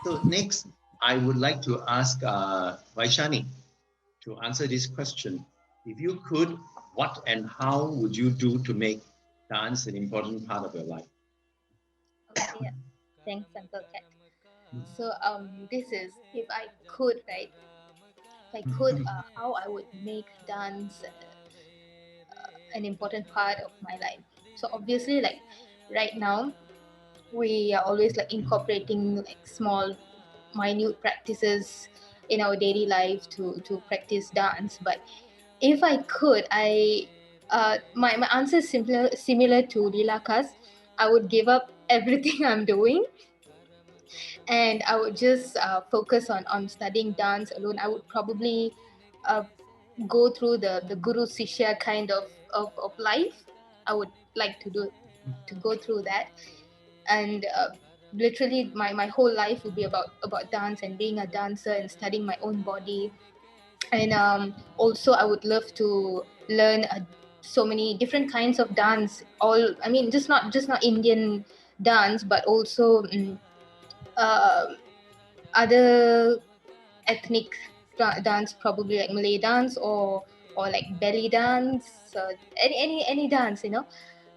So next, I would like to ask Vaishani to answer this question. If you could, what and how would you do to make dance an important part of your life? Okay, yeah. Thanks, Uncle Cat. So this is if I could, right? If I could, how I would make dance an important part of my life. So obviously, like right now, we are always like incorporating like small, minute practices in our daily life to practice dance. But if I could, my answer is similar to Lilaka's. I would give up everything I'm doing, and I would just focus on studying dance alone. I would probably uh, go through the guru sishya kind of life. I would like to go through that, and literally my whole life would be about dance and being a dancer and studying my own body. And also I would love to learn so many different kinds of dance. All I mean, just not Indian dance, but also uh, other ethnic dance, probably like Malay dance or like belly dance, any dance, you know.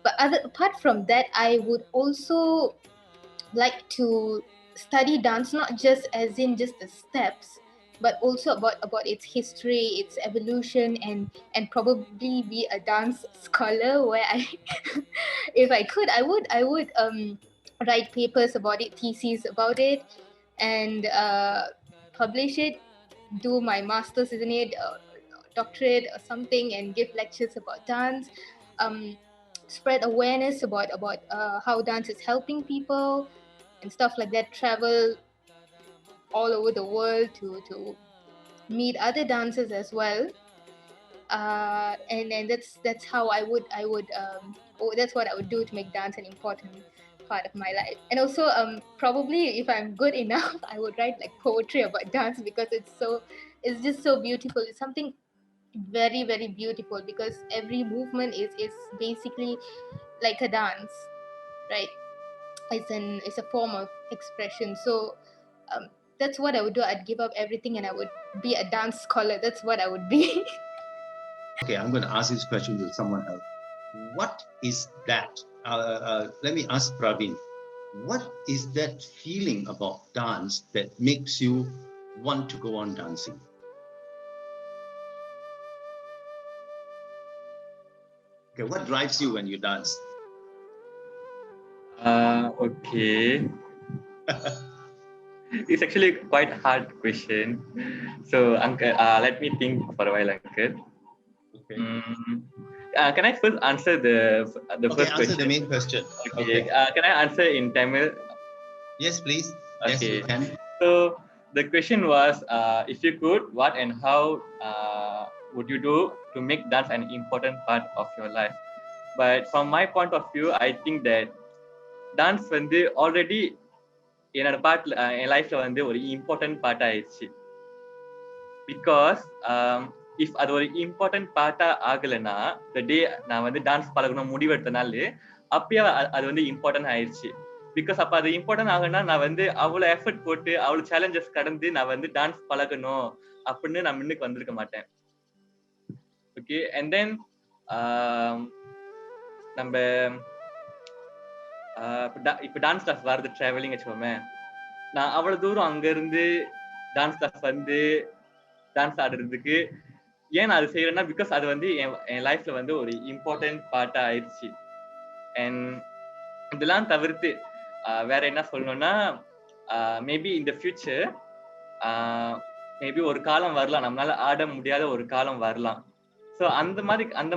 But apart from that, I would also like to study dance, not just as in just the steps, but also about its history, its evolution, and probably be a dance scholar where I if I could, I would write papers about it, theses about it, and publish it, do my master's, isn't it, doctorate or something, and give lectures about dance, um, spread awareness about how dance is helping people and stuff like that. Travel all over the world to meet other dancers as well. And that's how that's what I would do to make dance an important part of my life. And also probably if I'm good enough, I would write like poetry about dance, because it's just so beautiful. It's something very, very beautiful, because every movement is basically like a dance, right? It's a form of expression. So um, that's what I would do. I'd give up everything and I would be a dance scholar. That's what I would be. Okay, I'm going to ask this question to someone else. What is that? Let me ask Praveen. What is that feeling about dance that makes you want to go on dancing? Okay, what drives you when you dance? Okay. It's actually quite a hard question. So, Uncle, let me think for a while, Uncle. Okay. Can I first answer the Okay, first answer question? the main question. Okay. Can I answer in Tamil? Yes, please. Yes, Okay. you can. So the question was, if you could, what and how would you do to make dance an important part of your life? But from my point of view, I think that dance வந்து already என்னோட பார்ட்ல என் லைஃப்ல வந்து ஒரு important part ஆயிடுச்சு. Because if அது ஒரு important பார்ட்டா ஆகலைன்னா த டே நான் வந்து டான்ஸ் பழகணும் முடிவெடுத்தனால அப்பயே அது வந்து இம்பார்ட்டன்ட் ஆயிடுச்சு. பிகாஸ் அப்ப அது இம்பார்ட்டன்ட் ஆகுனா நான் வந்து அவ்வளவு எஃபர்ட் போட்டு அவ்வளவு சேலஞ்சஸ் கடந்து நான் வந்து டான்ஸ் பழகணும் அப்படின்னு நான் முன்னுக்கு வந்திருக்க மாட்டேன். ஓகே, அண்ட் தென் நம்ம இப்ப டான்ஸ் கிளாஸ் வருது டிராவலிங் வச்சுக்கோமே, நான் அவ்வளவு தூரம் அங்க இருந்து டான்ஸ் கிளாஸ் வந்து டான்ஸ் ஆடுறதுக்கு ஏன் நான் அது செய்யறேன்னா பிகாஸ் அது வந்து என் லைஃப்ல வந்து ஒரு இம்பார்ட்டன்ட் பார்ட்டா ஆயிடுச்சு. அண்ட் இதெல்லாம் தவிர்த்து வேற என்ன சொல்லணும்னா, மேபி இந்த ஃபியூச்சர் மேபி ஒரு காலம் வரலாம் நம்மளால ஆட முடியாத ஒரு காலம் வரலாம். ஸோ அந்த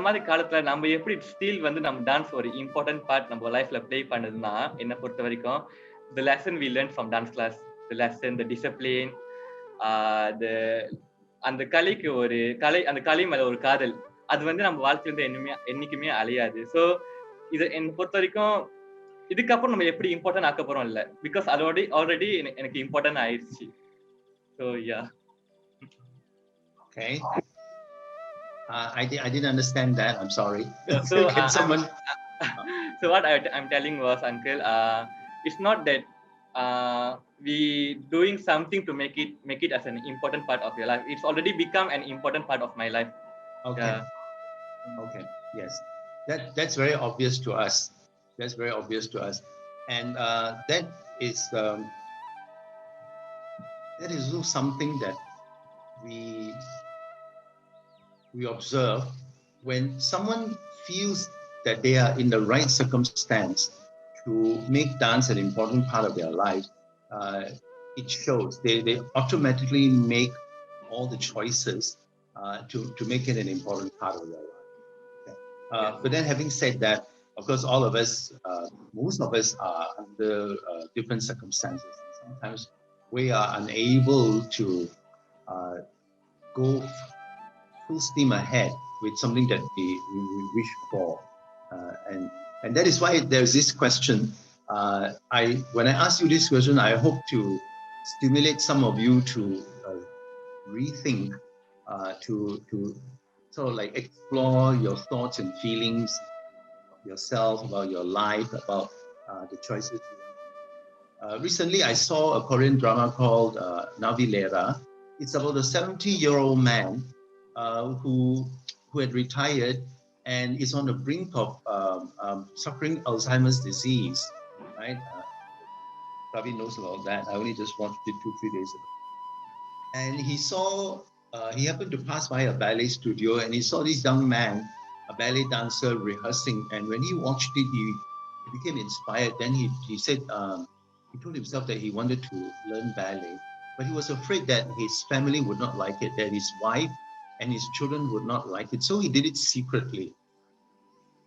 மாதிரி காலத்துல நம்ம எப்படி ஸ்டில் வந்து நம்ம டான்ஸ் ஒரு இம்பார்ட்டன்ட் பார்ட் நம்ம லைஃப்ல ப்ளே பண்ணுதுன்னா, என்னை பொறுத்த வரைக்கும் the lesson we learned from dance class, the lesson, the discipline, அந்த கலைக்கு ஒரு அந்த கலை மேல ஒரு காதல், அது வந்து நம்ம வாழ்க்கையில இருந்து என்னைக்குமே அழியாது. ஸோ இது என்னை பொறுத்த வரைக்கும் இதுக்கப்புறம் நம்ம எப்படி இம்பார்ட்டன்ட் ஆக்க போறோம் இல்ல, பிகாஸ் அதோட ஆல்ரெடி எனக்கு இம்பார்ட்டன்ட் ஆயிடுச்சு. So yeah. Okay. I didn't understand that. I'm sorry. So so what I'm telling was, Uncle, it's not that we doing something to make it as an important part of your life. It's already become an important part of my life. Okay. Yeah. Okay. Yes. That's very obvious to us. That's very obvious to us, and that is also something that we observe when someone feels that they are in the right circumstance to make dance an important part of their life. It shows they automatically make all the choices to make it an important part of their life. Okay. Yes. But then, having said that, of course, all of us, most of us are under different circumstances. Sometimes we are unable to go full steam ahead with something that we wish for, and that is why there's this question. When I ask you this question, I hope to stimulate some of you to rethink, to sort of like explore your thoughts and feelings of yourself, about your life, about the choices you want. Recently, I saw a Korean drama called Navi Lera. It's about a 70-year-old man who had retired and is on the brink of suffering Alzheimer's disease, right? Ravi knows about that. I only just watched it 2-3 days ago. And he happened to pass by a ballet studio and he saw this young man, a ballet dancer, rehearsing. And when he watched it, he became inspired. Then he said, he told himself that he wanted to learn ballet, but he was afraid that his family would not like it, that his wife and his children would not like it. So he did it secretly.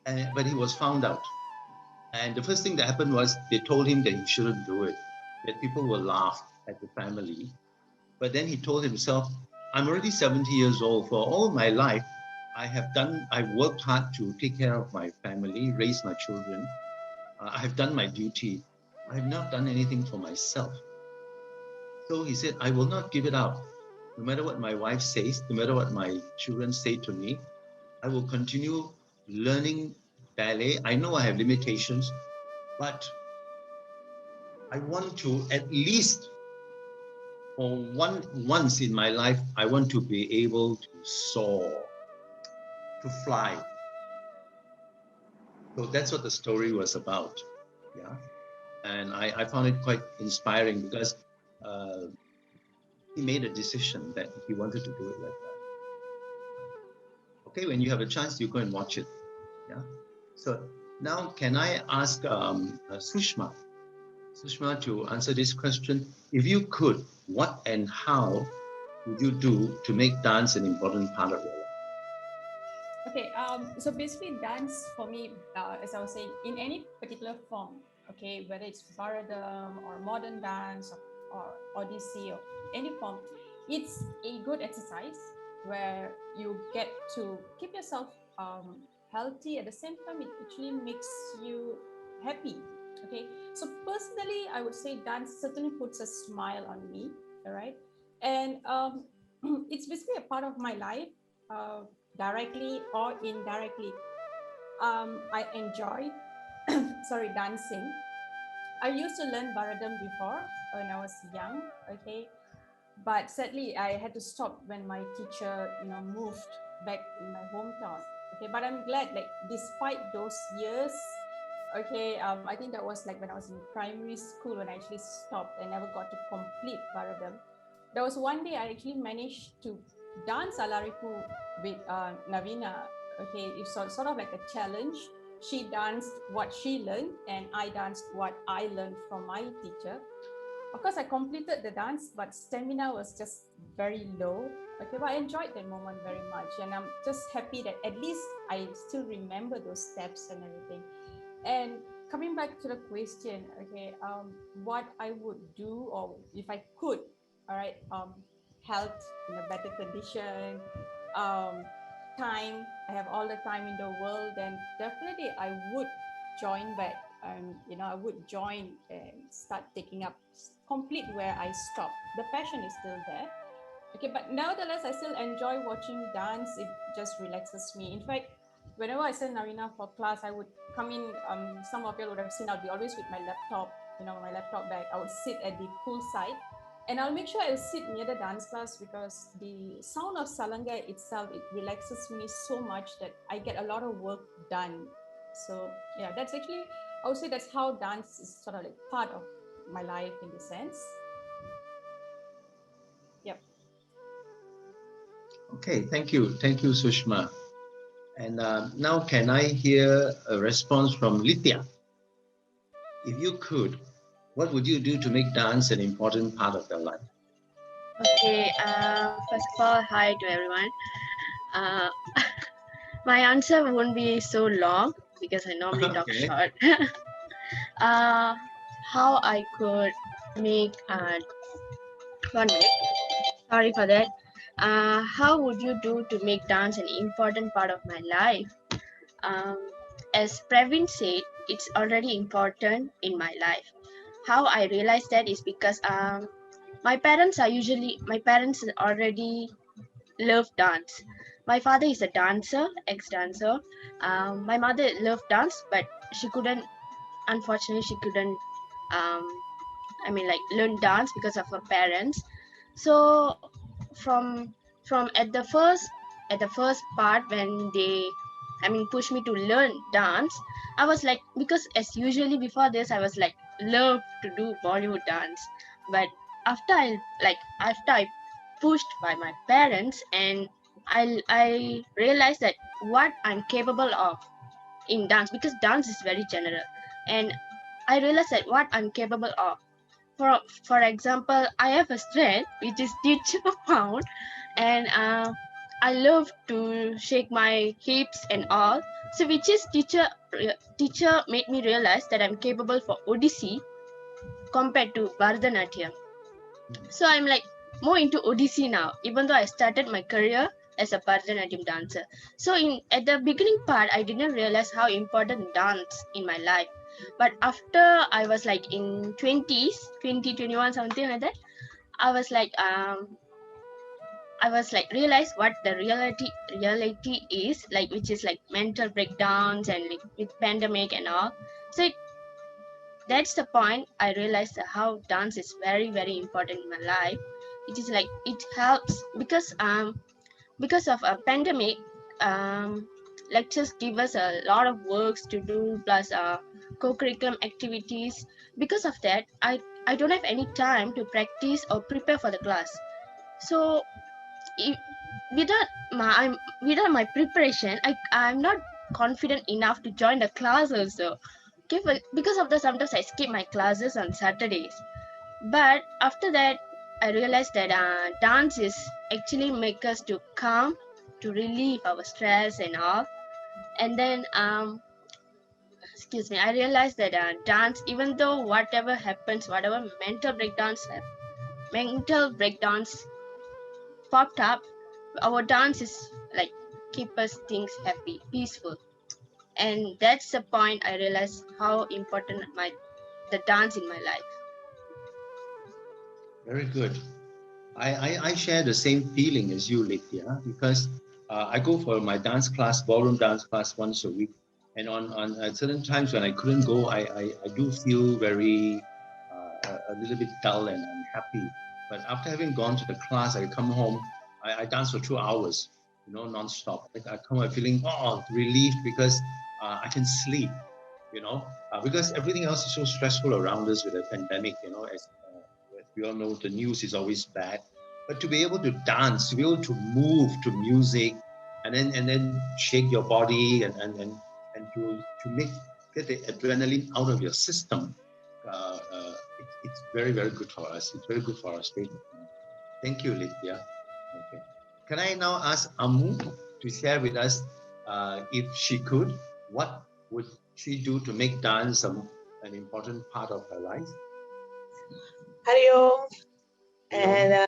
But he was found out. And the first thing that happened was they told him that he shouldn't do it, that people will laugh at the family. But then he told himself, I'm already 70 years old. For all my life, I've worked hard to take care of my family, raise my children. I've done my duty. I have not done anything for myself. So he said, I will not give it up. No matter what my wife says, no matter what my children say to me, I will continue learning ballet. I know I have limitations, but I want to at least for once in my life, I want to be able to soar, to fly. So that's what the story was about. Yeah. And I found it quite inspiring because he made a decision that he wanted to do it like that. Okay, when you have a chance, you go and watch it. Yeah. So now, can I ask Sushma to answer this question? If you could, what and how would you do to make dance an important part of your life? Okay, so basically dance for me, as I was saying, in any particular form, okay, whether it's Bharadam or modern dance or Odyssey or any form, it's a good exercise where you get to keep yourself healthy. At the same time, it actually makes you happy. Okay, so personally, I would say dance certainly puts a smile on me. All right, and it's basically a part of my life. Directly or indirectly. I enjoy, sorry, dancing. I used to learn Bharadam before when I was young, okay, but sadly I had to stop when my teacher, moved back in my hometown. Okay, but I'm glad, like, despite those years, okay, I think that was like when I was in primary school when I actually stopped and never got to complete Bharadam. There was one day I actually managed to dance Alaripu with Navina. Okay, it's sort of like a challenge. She danced what she learned, and I danced what I learned from my teacher. Of course, I completed the dance, but stamina was just very low. Okay, but I enjoyed that moment very much, and I'm just happy that at least I still remember those steps and everything. And coming back to the question, okay, what I would do, or if I could, all right, health in a better condition, um, time, I have all the time in the world, then definitely I would join back. I would join and start taking up, complete where I stopped. The passion is still there. Okay, but nevertheless, I still enjoy watching dance. It just relaxes me. In fact, whenever I send Narina for class, I would come in. Some of you would have seen I'll be always with my laptop, my laptop bag. I would sit at the pool side, and I'll make sure I'll sit near the dance class because the sound of salanga itself, it relaxes me so much that I get a lot of work done. So yeah, that's actually, I would say that's how dance is sort of like part of my life in the sense. Yep. Okay, thank you. Thank you, Sushma. And now can I hear a response from Lithia? If you could, what would you do to make dance an important part of your life? Okay, first of all, hi to everyone. Uh, my answer won't be so long because I normally talk Okay. short. uh, how I could make, 1 minute, sorry for that. How would you do to make dance an important part of my life? Um, as Praveen said, it's already important in my life. How I realized that is because my parents already love dance. My father is a dancer, ex-dancer. My mother loved dance, but she couldn't. Unfortunately, she couldn't. Um, learn dance because of her parents. So from from at the first part when they, push me to learn dance, I was like, because as usually before this, I was like love to do Bollywood dance, but after I pushed by my parents, and I realized that what I'm capable of in dance, because dance is very general, and I realized that what I'm capable of. For example, I have a strength which is teacher found, and I love to shake my hips and all. So which is teacher made me realize that I'm capable for Odissi compared to Bharatanatyam. So I'm like more into Odyssey now, even though I started my career as a Bharatanatyam dancer. So in at the beginning part, I didn't realize how important dance in my life. But after I was like in 20s, 2021, something like that, I was like realize what the reality is like, which is like mental breakdowns and like with pandemic and all. So that's the point I realized how dance is very very important in my life. It is like it helps because of a pandemic. Lectures give us a lot of works to do, plus co-curriculum activities. Because of that, I don't have any time to practice or prepare for the class. So if, without my preparation, I'm not confident enough to join the class also. Okay, but because of that, sometimes I skip my classes on Saturdays. But after that, I realized that dance is actually make us to calm, to relieve our stress and all. And then excuse me, I realized that dance, even though whatever happens, whatever mental breakdowns popped up, our dance is like keep us things happy, peaceful. And that's the point I realized how important the dance in my life. Very good. I share the same feeling as you, Lithia, because I go for my dance class, ballroom dance class once a week. And on at certain times when I couldn't go, I do feel very, a little bit dull and unhappy. But after having gone to the class, I come home, I dance for 2 hours, non-stop. I come home feeling, relieved because I can sleep, because everything else is so stressful around us with the pandemic, as we all know, the news is always bad. But to be able to dance, to be able to move to music, and then shake your body and to get the adrenaline out of your system, it's very very good for us. It's very good for our state of mind. Thank you, Lithia. Okay. Can I now ask Amu to share with us, if she could, what would she do to make dance an important part of her life? Hello. And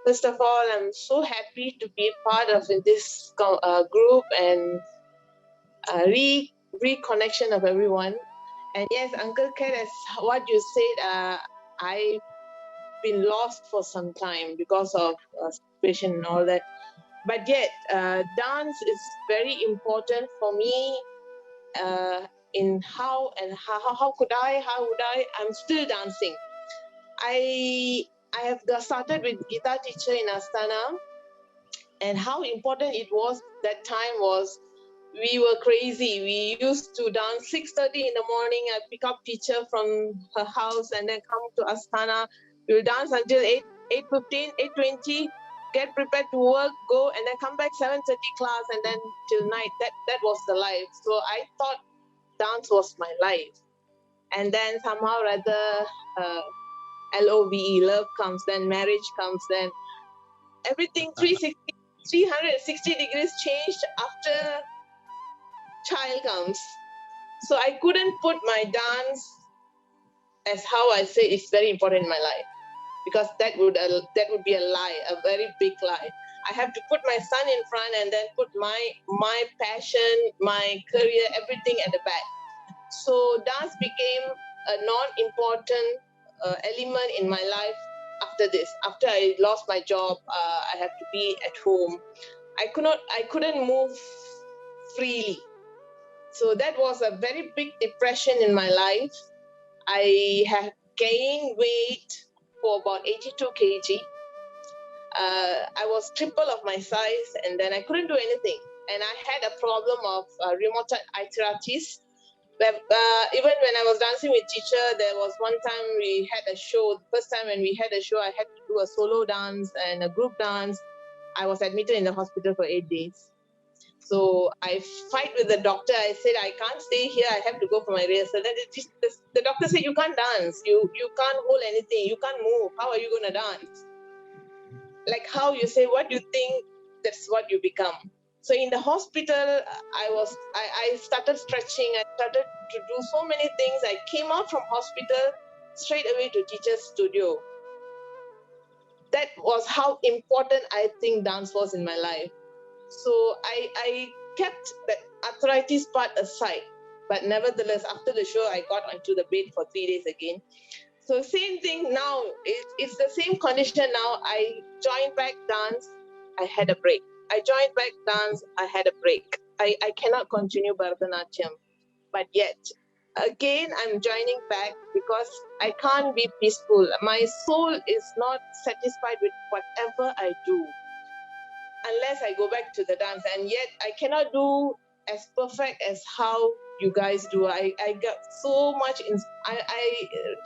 first of all, I'm so happy to be part of this group and reconnection of everyone. And yes, Uncle Ken, as what you said, I've been lost for some time because of situation and all that. But yet, dance is very important for me in how would I, I'm still dancing. I have started with guitar teacher in Astana, and how important it was that time was we were crazy. We used to dance 6:30 in the morning. I pick up teacher from her house and then come to Astana. We'll dance until 8:15, 8:20, get prepared to work, go, and then come back 7:30 class, and then till night. That was the life. So I thought dance was my life. And then somehow or other, LOVE, love comes, then marriage comes, then everything 360 degrees changed after child comes. So I couldn't put my dance as how I say it's very important in my life, because that would be a lie, a very big lie. I have to put my son in front and then put my passion, my career, everything at the back. So dance became a non-important element in my life after this. After I lost my job, I have to be at home. I couldn't move freely. So that was a very big depression in my life. I have gained weight for about 82 kg. I was triple of my size, and then I couldn't do anything. And I had a problem of rheumatoid arthritis. But, even when I was dancing with teacher, there was one time we had a show. The first time when we had a show, I had to do a solo dance and a group dance. I was admitted in the hospital for 8 days. So I fight with the doctor. I said, I can't stay here. I have to go for my rehearsal. Then the doctor said, you can't dance. You can't hold anything. You can't move. How are you going to dance? Like how you say what you think, that's what you become. So in the hospital, I started stretching. I started to do so many things. I came out from hospital straight away to teacher's studio. That was how important I think dance was in my life. So I kept that arthritis part aside. But nevertheless, after the show, I got onto the bed for 3 days again. So same thing now, it's the same condition now. I joined back dance, I had a break. I joined back dance, I had a break. I cannot continue Bharatanatyam. But yet, again, I'm joining back because I can't be peaceful. My soul is not satisfied with whatever I do unless I go back to the dance. And yet, I cannot do as perfect as how you guys do. I got so much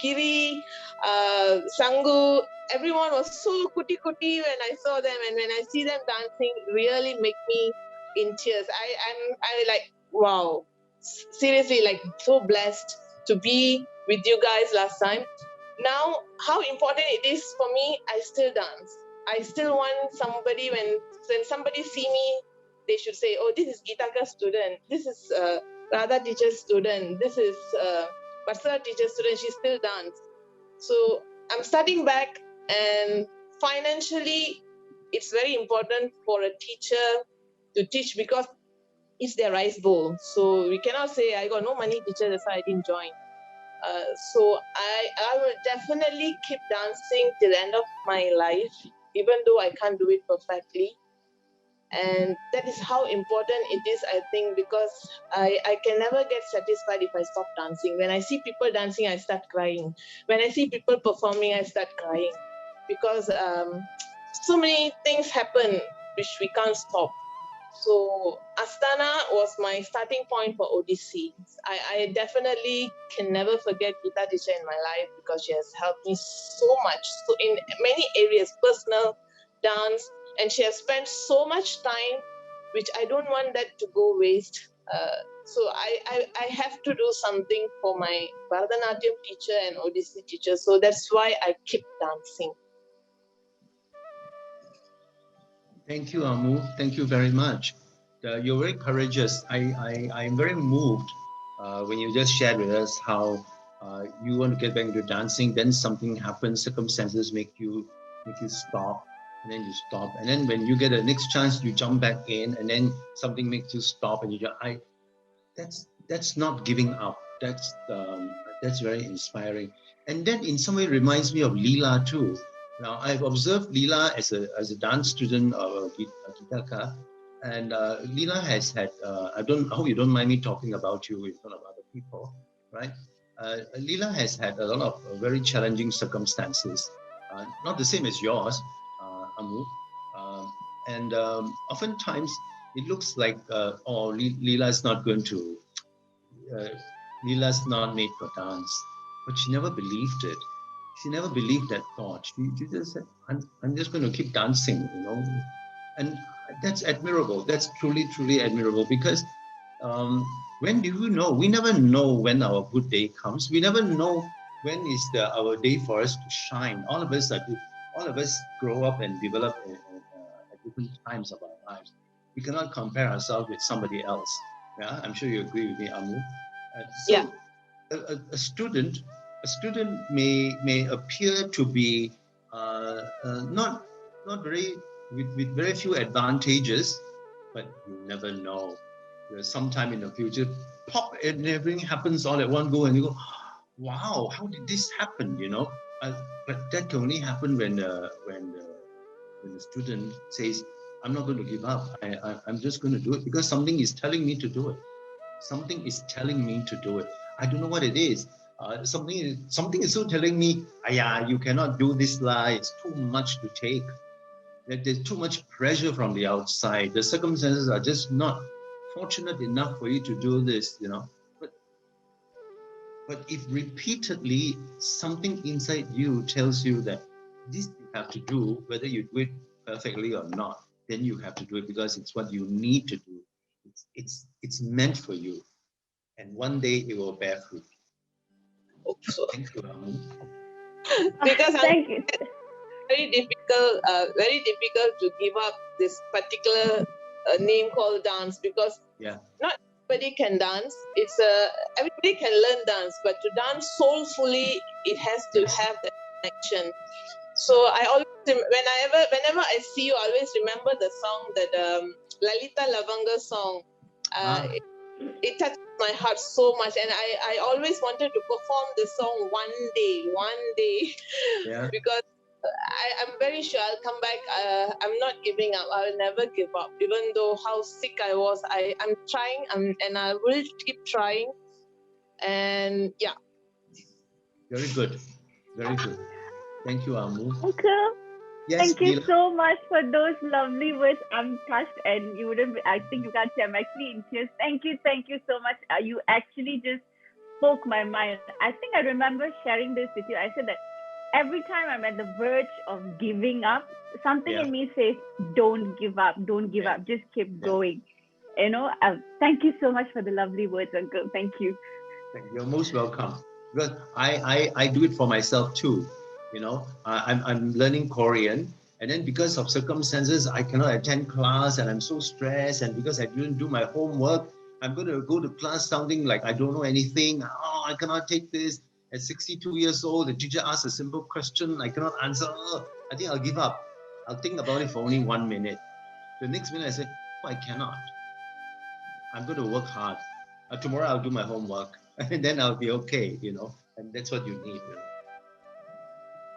Kiri, Sangu, everyone was so kuti when I saw them, and when I see them dancing, really make me in tears. I like, wow, seriously, like so blessed to be with you guys last time. Now, how important it is for me, I still dance. I still want somebody, when somebody see me, they should say, oh, this is Geethaka student, this is Radha teacher student, this is Varsala teacher student, she still dance. So I'm starting back, and financially, it's very important for a teacher to teach because it's their rice bowl. So we cannot say, I got no money, teacher, that's why I didn't join. So I will definitely keep dancing till the end of my life, even though I can't do it perfectly. And that is how important it is, I think, because I can never get satisfied if I stop dancing. When I see people dancing, I start crying. When I see people performing, I start crying. Because so many things happen which we can't stop. So Astana was my starting point for Odyssey. I definitely can never forget guitar teacher in my life because she has helped me so much. So in many areas, personal, dance, and she has spent so much time, which I don't want that to go waste. So I have to do something for my Bharatanatyam teacher and Odyssey teacher. So that's why I keep dancing. Thank you, Amu. Thank you very much. You're very courageous. I'm very moved when you just shared with us how you want to get back into dancing. Then something happens, circumstances make you stop, and then you stop. And then when you get the next chance, you jump back in, and then something makes you stop, and that's not giving up. That's very inspiring. And that in some way reminds me of Leela too. Now, I've observed Leela as a dance student of Geethaka, and Leela has had, I hope you don't mind me talking about you in front of other people, right? Leela has had a lot of very challenging circumstances, not the same as yours, Amu. And oftentimes it looks like, oh, Leela is not going to, uh, Leela's not made for dance. But she never believed it. She never believed that thought. She just said, I'm just going to keep dancing, you know. And that's admirable. That's truly, truly admirable because when do you know? We never know when our good day comes. We never know when is our day for us to shine. All of us grow up and develop at different times of our lives. We cannot compare ourselves with somebody else. Yeah, I'm sure you agree with me, Amu. So Yeah. a student may appear to be not very with very few advantages, but you never know. There's sometime in the future, pop, and everything happens all at one go, and you go, wow, how did this happen? You know, but that can only happen when the student says, I'm not going to give up. I'm just going to do it because something is telling me to do it. Something is telling me to do it. I don't know what it is. Something is so telling me, you cannot do this lie. It's too much to take. There's too much pressure from the outside. The circumstances are just not fortunate enough for you to do this, you know. But if repeatedly something inside you tells you that this you have to do, whether you do it perfectly or not, then you have to do it because it's what you need to do. It's meant for you, and one day it will bear fruit. Hope so. Thank you, Amu. Because I'm Thank you. very difficult to give up this particular name called dance because Yeah. not everybody can dance. It's everybody can learn dance, but to dance soulfully, it has to have that connection. So I always, whenever I see you, I always remember the song that Lalita Lavanga song. It touched my heart so much, and I always wanted to perform the song one day, Yeah. because I'm very sure I'll come back. I'm not giving up. I'll never give up, even though how sick I was. I'm trying, and I will keep trying. And yeah. Very good. Very good. Thank you, Amu. Uncle, Yes, thank you Leela. so much for those lovely words. I'm touched, and you wouldn't. I think you can't say I'm actually in tears. Thank you so much. You actually just spoke my mind. I think I remember sharing this with you. I said that every time I'm at the verge of giving up, something Yeah. in me says, "Don't give up. Don't give Yeah. up. Just keep Yeah. going." You know. Thank you so much for the lovely words, Uncle. Thank you. You're most welcome. Because I do it for myself too. You know, I'm learning Korean, and then because of circumstances, I cannot attend class, and I'm so stressed. And because I didn't do my homework, I'm going to go to class sounding like I don't know anything. Oh, I cannot take this. At 62 years old, the teacher asks a simple question, I cannot answer. I think I'll give up. I'll think about it for only 1 minute. The next minute I say, oh, I cannot. I'm going to work hard. Tomorrow I'll do my homework, and then I'll be okay, you know. And that's what you need. You know?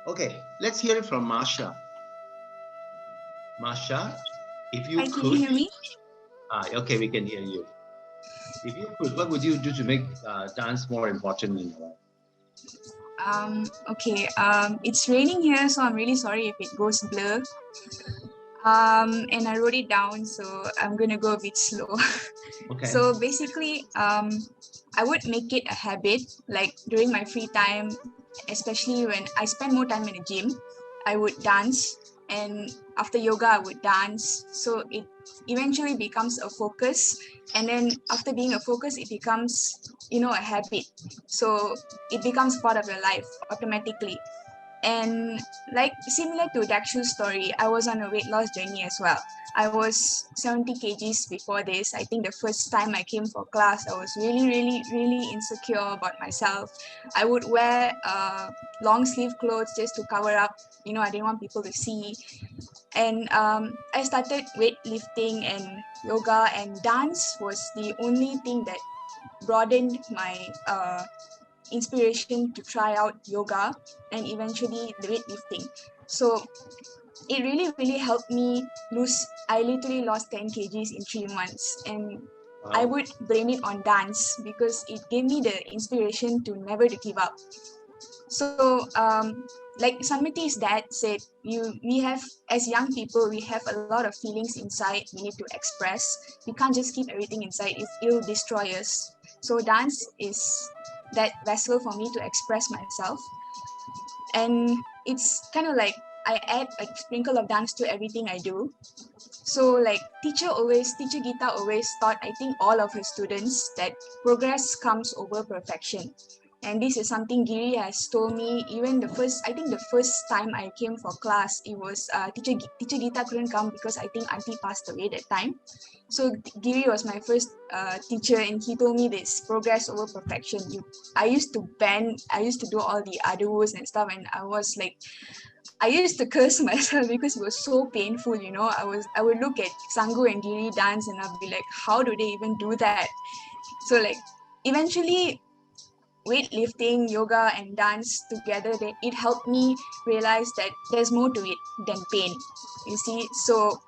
Okay, let's hear it from Marsha. Marsha, if you Hi, can could. you hear me? Okay, we can hear you. If you could, what would you do to make dance more important in your life? Okay. It's raining here, so I'm really sorry if it goes blur. And I wrote it down, so I'm gonna go a bit slow. Okay. So basically, I would make it a habit, like during my free time, especially when I spend more time in the gym, I would dance, and after yoga, I would dance. So it eventually becomes a focus, and then after being a focus, it becomes, a habit. So it becomes part of your life automatically. And like similar to Dakshu's story, I was on a weight loss journey as well. I was 70 kgs before this. I think the first time I came for class, I was really, really, really insecure about myself. I would wear long sleeve clothes just to cover up. I didn't want people to see. And I started weightlifting and yoga, and dance was the only thing that broadened my inspiration to try out yoga and eventually the weightlifting. So it really, really helped me lose. I literally lost 10 kgs in 3 months. And I would blame it on dance because it gave me the inspiration to never to give up. So, like Samiti's dad said, we have, as young people, we have a lot of feelings inside we need to express. We can't just keep everything inside, it'll destroy us. So dance is that vessel for me to express myself. And it's kind of like I add a sprinkle of dance to everything I do. So like teacher Geeta always taught, I think, all of her students that progress comes over perfection. And this is something Giri has told me even the first time I came for class, it was teacher Geeta couldn't come because I think auntie passed away that time. So Giri was my first teacher, and he told me this: progress over perfection. I used to bend, I used to do all the adus and stuff, and I used to curse myself because it was so painful, you know. I would look at Sangu and Giri dance and I'd be like, how do they even do that? So like eventually weightlifting, yoga and dance together, it helped me realize that there's more to it than pain. You see, so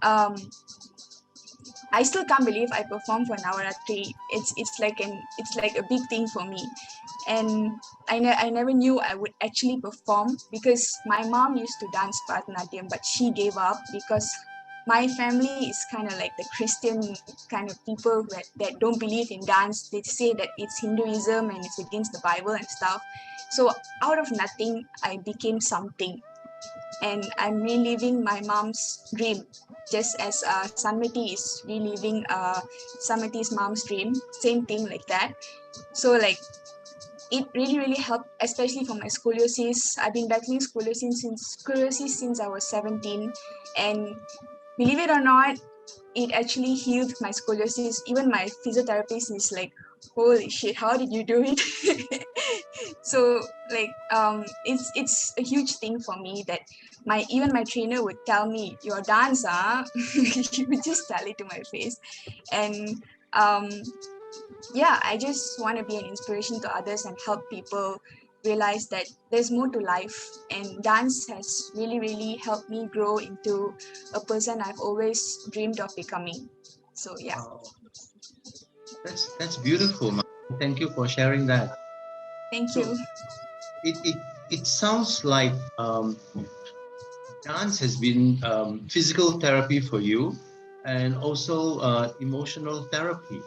um I still can't believe I performed for Navaratri. It's like a big thing for me, and I never knew I would actually perform because my mom used to dance Bharatanatyam, but she gave up because my family is kind of like the Christian kind of people that don't believe in dance. They say that it's Hinduism and it's against the Bible and stuff. So out of nothing, I became something, and I'm reliving my mom's dream, just as Sanmati is reliving Samati's mom's dream, same thing like that. So like it really helped, especially for my scoliosis. I've been battling scoliosis since I was 17, and believe it or not, it actually healed my scoliosis. Even my physiotherapist is like, holy shit, how did you do it? So like it's a huge thing for me that my trainer would tell me, your dance, he would just tell it to my face. And yeah, I just want to be an inspiration to others and help people realize that there's more to life, and dance has really helped me grow into a person I've always dreamed of becoming. So yeah. That's beautiful, Ma. Thank you for sharing that. Thank So you. it sounds like dance has been physical therapy for you, and also emotional therapy.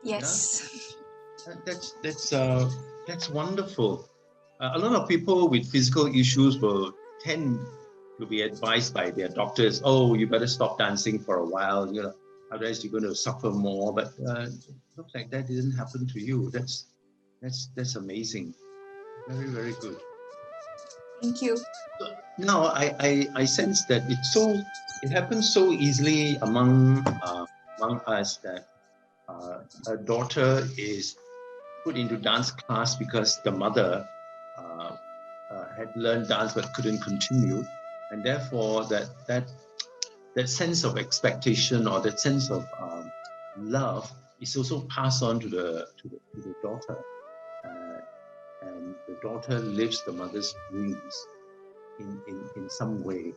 Yes. Yeah? That's wonderful. A lot of people with physical issues will tend to be advised by their doctors, oh, you better stop dancing for a while, you know, otherwise you're going to suffer more. But it looks like that didn't happen to you. That's amazing. Very good. Thank you. Now I sense that it happens so easily among us that a daughter is put into dance class because the mother had learned dance but couldn't continue, and therefore that sense of expectation or that sense of love is also passed on to the daughter, and the daughter lives the mother's dreams in some way.